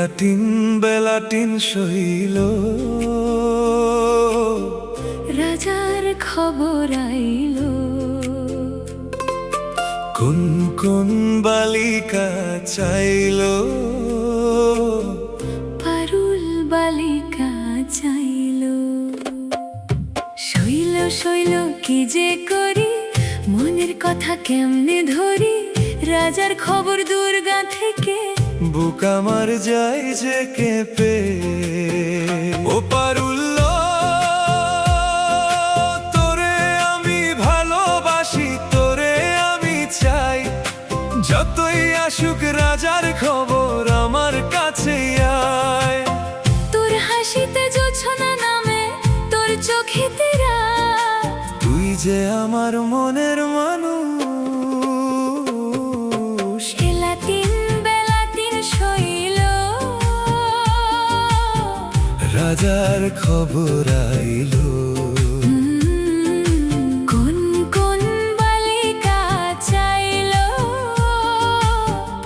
বেলাটিন soil, রাজার খবর আইল। কোন কোন বালিকা চাইল, পারুল বালিকা চাইল। শৈল শৈল কি যে করি, মনের কথা কেমনে ধরি, রাজার খবর দুর্গা থেকে। বুক আমার যায় যে কেঁপে। ও পারুল, তোরে আমি ভালোবাসি, তোরে আমি চাই। যতই আসুক রাজার খবর আমার কাছে আয়। তোর হাসিতে জোছনা নামে, তোর চোখেতে রাত। তুই যে আমার মনের মানুষ। বেলাটিন সইল, রাজার খবর আইল। কোন কোন বালিকা চাইল,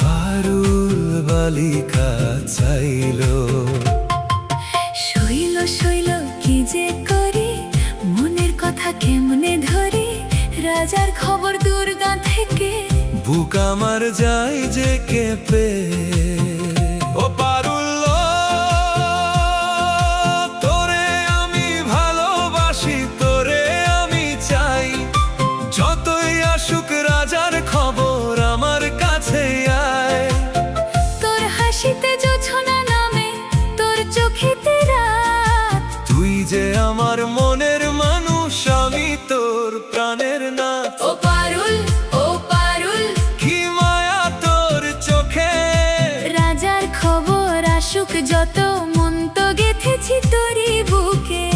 পারুল বালিকা চাইল। শৈল শৈল কি যে করি, মনের কথা কেমনে ধরি, রাজার খবর দুর্গা থেকে। বুক আমার যায় যে কেঁপে। ও পারুল, তোরে আমি ভালোবাসি, তোরে আমি চাই। যতই আসুক রাজার খবর আমার কাছে আয়। তোর হাসিতে জোছনা নামে, তোর চোখেতে রাত। তুই যে আমার মনের মানুষ, আমি তোর প্রাণের নাথ। ও পারুল, ও পারুল, কি মায়া তোর চোখে। রাজার খবর আসুক যত, মন তো গেথেছি তোরই বুকে।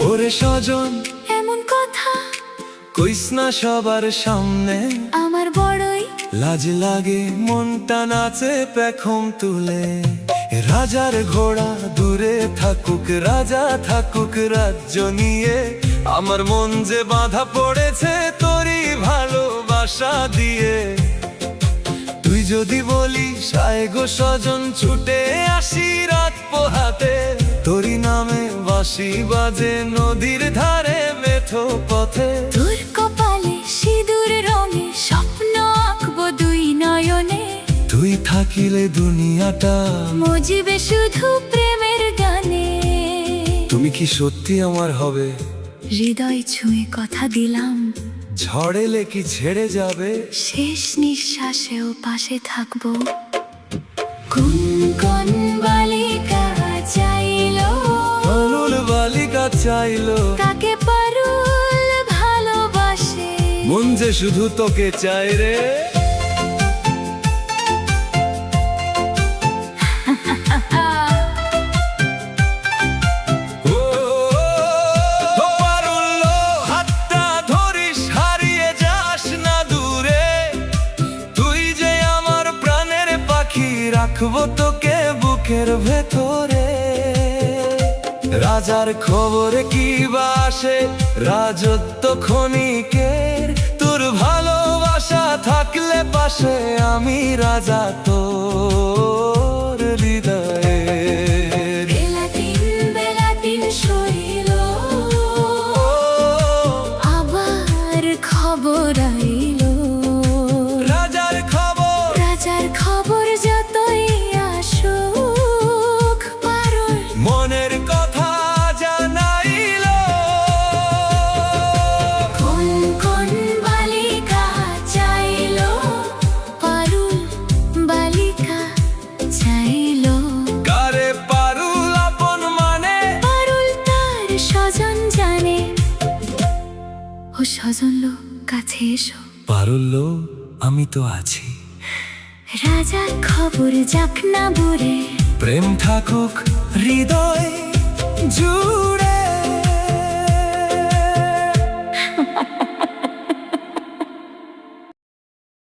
ওরে স্বজন, এমন কথা কইস না সবার সামনে। আমার বড়ই লাজ লাগে, মনটা নাচে পেখম তুলে। রাজার ঘোড়া দূরে থাকুক, রাজা থাকুক রাজ্য নিয়ে। আমার মন যে বাঁধা পড়েছে তোরই ভালোবাসা দিয়ে। তুই যদি বলিস আয় গো স্বজন, ছুটে আসি রাত পোহাতে। তোরই নামে বাঁশি বাজে নদীর ধারে মেঠো পথে। তোর কপালে সিঁদুর রঙে স্বপ্ন আঁকবো দুই নয়নে। তুই থাকিলে দুনিয়াটা মজিবে শুধু প্রেমের গানে। তুমি কি সত্যি আমার হবে? হৃদয় ছুঁয়ে কথা দিলাম, ঝড় এলে কি ছেড়ে যাবে? শেষ নিঃশ্বাসেও পাশে থাকবো। কোন কোন বালিকা চাইল, পারুল বালিকা চাইল। কাকে পারুল ভালোবাসে, মন যে শুধু তোকে চাই রে। ও পারুল, হাতটা ধরিস, হারিয়ে যাস না দূরে। তুই যে আমার প্রাণের পাখি, রাখবো তোকে বুকের ভেতরে। রাজার খবরে কি বাসে, রাজত্ব ক্ষণিকের। তোর ভালোবাসা থাকলে পাশে, আমি রাজা তোর হৃদয়ে। বেলাটিন সইল, আবার খবর আইল। রাজার খবর, রাজার খবর যতই আসুক, পারুল মনের কথা জানাইল। কোন কোন বালিকা চাইল, পারুল বালিকা চাইল। কারে পারুল আপন মানে, পারুল তার স্বজন জানে। ও স্বজন লো, কাছে এসো। পারুল আমি তো আছি। রাজার খবর যাক না বুড়ে, প্রেম থাকুক হৃদয় জুড়ে।